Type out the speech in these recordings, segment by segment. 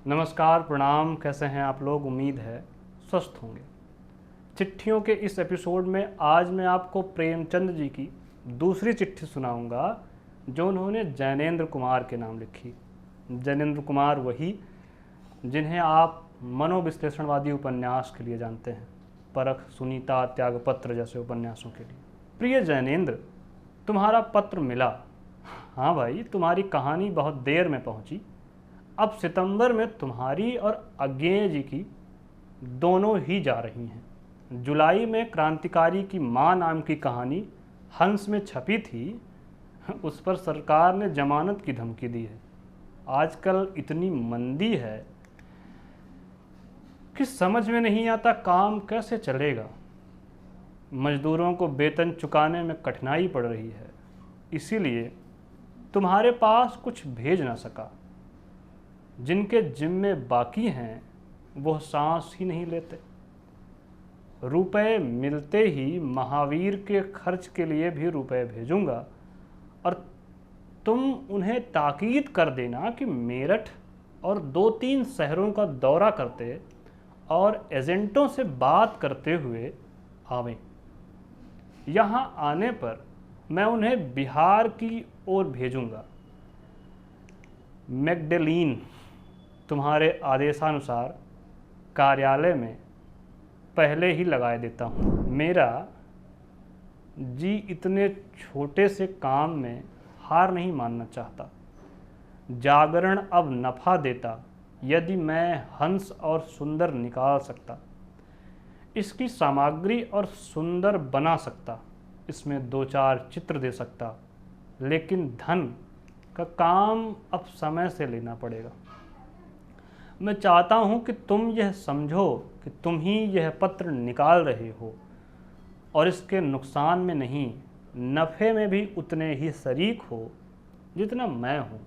नमस्कार, प्रणाम। कैसे हैं आप लोग? उम्मीद है स्वस्थ होंगे। चिट्ठियों के इस एपिसोड में आज मैं आपको प्रेमचंद जी की दूसरी चिट्ठी सुनाऊंगा जो उन्होंने जैनेंद्र कुमार के नाम लिखी। जैनेंद्र कुमार वही जिन्हें आप मनोविश्लेषणवादी उपन्यास के लिए जानते हैं, परख, सुनीता, त्यागपत्र जैसे उपन्यासों के लिए। प्रिय जैनेंद्र, तुम्हारा पत्र मिला। हाँ भाई, तुम्हारी कहानी बहुत देर में पहुंची। अब सितंबर में तुम्हारी और अज्ञेय जी की दोनों ही जा रही हैं। जुलाई में क्रांतिकारी की माँ नाम की कहानी हंस में छपी थी, उस पर सरकार ने जमानत की धमकी दी है। आजकल इतनी मंदी है कि समझ में नहीं आता काम कैसे चलेगा। मजदूरों को वेतन चुकाने में कठिनाई पड़ रही है, इसीलिए तुम्हारे पास कुछ भेज ना सका। जिनके जिम्मे बाकी हैं वो सांस ही नहीं लेते। रुपए मिलते ही महावीर के खर्च के लिए भी रुपए भेजूंगा और तुम उन्हें ताकीद कर देना कि मेरठ और 2-3 शहरों का दौरा करते और एजेंटों से बात करते हुए आवें। यहाँ आने पर मैं उन्हें बिहार की ओर भेजूंगा। मैगडलीन तुम्हारे आदेशानुसार कार्यालय में पहले ही लगाए देता हूँ। मेरा जी इतने छोटे से काम में हार नहीं मानना चाहता। जागरण अब नफ़ा देता यदि मैं हंस और सुंदर निकाल सकता, इसकी सामग्री और सुंदर बना सकता, इसमें 2-4 चित्र दे सकता, लेकिन धन का काम अब समय से लेना पड़ेगा। मैं चाहता हूं कि तुम यह समझो कि तुम ही यह पत्र निकाल रहे हो और इसके नुकसान में नहीं, नफ़े में भी उतने ही शरीक हो जितना मैं हूं।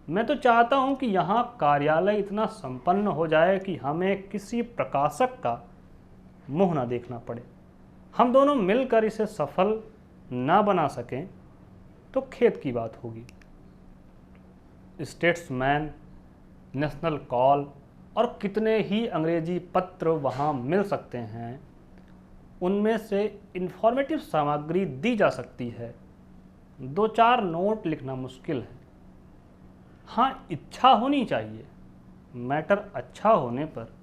मैं तो चाहता हूं कि यहाँ कार्यालय इतना संपन्न हो जाए कि हमें किसी प्रकाशक का मुंह ना देखना पड़े। हम दोनों मिलकर इसे सफल ना बना सकें तो खेद की बात होगी। स्टेट्समैन, नेशनल कॉल और कितने ही अंग्रेजी पत्र वहाँ मिल सकते हैं। उनमें से इन्फॉर्मेटिव सामग्री दी जा सकती है। 2-4 नोट लिखना मुश्किल है। हाँ, इच्छा होनी चाहिए। मैटर अच्छा होने पर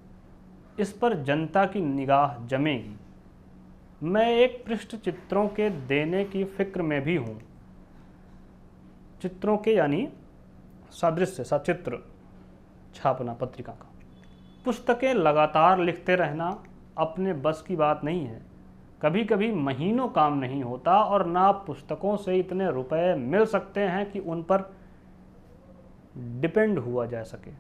इस पर जनता की निगाह जमेगी। मैं एक पृष्ठ चित्रों के देने की फिक्र में भी हूँ। चित्रों के यानी सादृश्य, सचित्र छापना पत्रिका का। पुस्तकें लगातार लिखते रहना अपने बस की बात नहीं है। कभी कभी महीनों काम नहीं होता और ना पुस्तकों से इतने रुपए मिल सकते हैं कि उन पर डिपेंड हुआ जा सके।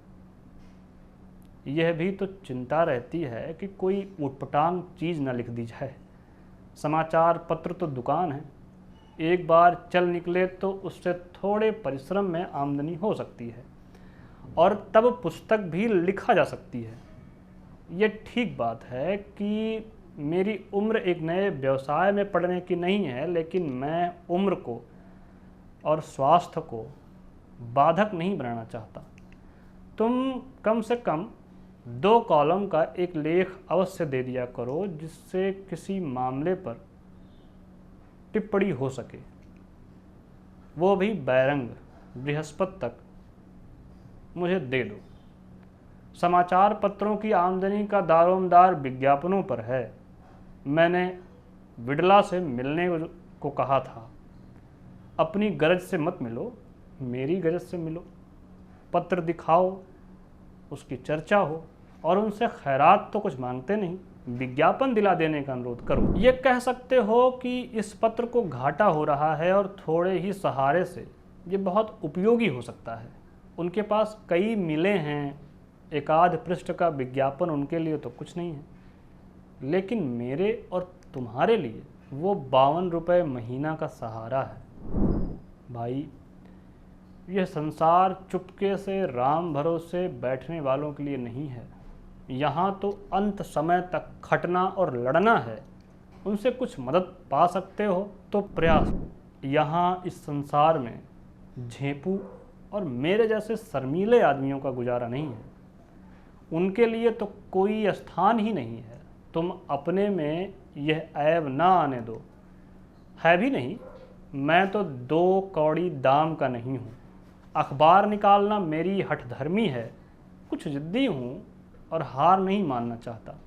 यह भी तो चिंता रहती है कि कोई ऊटपटांग चीज़ न लिख दी जाए। समाचार पत्र तो दुकान है, एक बार चल निकले तो उससे थोड़े परिश्रम में आमदनी हो सकती है और तब पुस्तक भी लिखा जा सकती है। ये ठीक बात है कि मेरी उम्र एक नए व्यवसाय में पड़ने की नहीं है, लेकिन मैं उम्र को और स्वास्थ्य को बाधक नहीं बनाना चाहता। तुम कम से कम 2 कॉलम का एक लेख अवश्य दे दिया करो जिससे किसी मामले पर टिप्पणी हो सके, वो भी बैरंग बृहस्पति तक मुझे दे दो। समाचार पत्रों की आमदनी का दारोमदार विज्ञापनों पर है। मैंने विडला से मिलने को कहा था। अपनी गरज से मत मिलो, मेरी गरज से मिलो। पत्र दिखाओ, उसकी चर्चा हो और उनसे खैरात तो कुछ मांगते नहीं, विज्ञापन दिला देने का अनुरोध करो। ये कह सकते हो कि इस पत्र को घाटा हो रहा है और थोड़े ही सहारे से ये बहुत उपयोगी हो सकता है। उनके पास कई मिले हैं, एक आध पृष्ठ का विज्ञापन उनके लिए तो कुछ नहीं है, लेकिन मेरे और तुम्हारे लिए वो 52 रुपये महीना का सहारा है। भाई, यह संसार चुपके से राम भरोसे बैठने वालों के लिए नहीं है। यहाँ तो अंत समय तक खटना और लड़ना है। उनसे कुछ मदद पा सकते हो तो प्रयास। यहाँ इस संसार में झेपू और मेरे जैसे शर्मीले आदमियों का गुजारा नहीं है। उनके लिए तो कोई स्थान ही नहीं है। तुम अपने में यह ऐब ना आने दो। है भी नहीं, मैं तो 2 कौड़ी दाम का नहीं हूँ। अखबार निकालना मेरी हठधर्मी है। कुछ जिद्दी हूँ और हार नहीं मानना चाहता।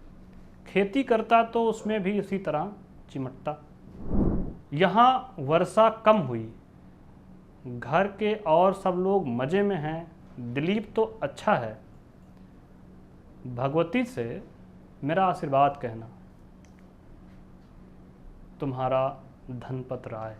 खेती करता तो उसमें भी इसी तरह चिमटता। यहाँ वर्षा कम हुई, घर के और सब लोग मज़े में हैं। दिलीप तो अच्छा है। भगवती से मेरा आशीर्वाद कहना। तुम्हारा धनपत राय।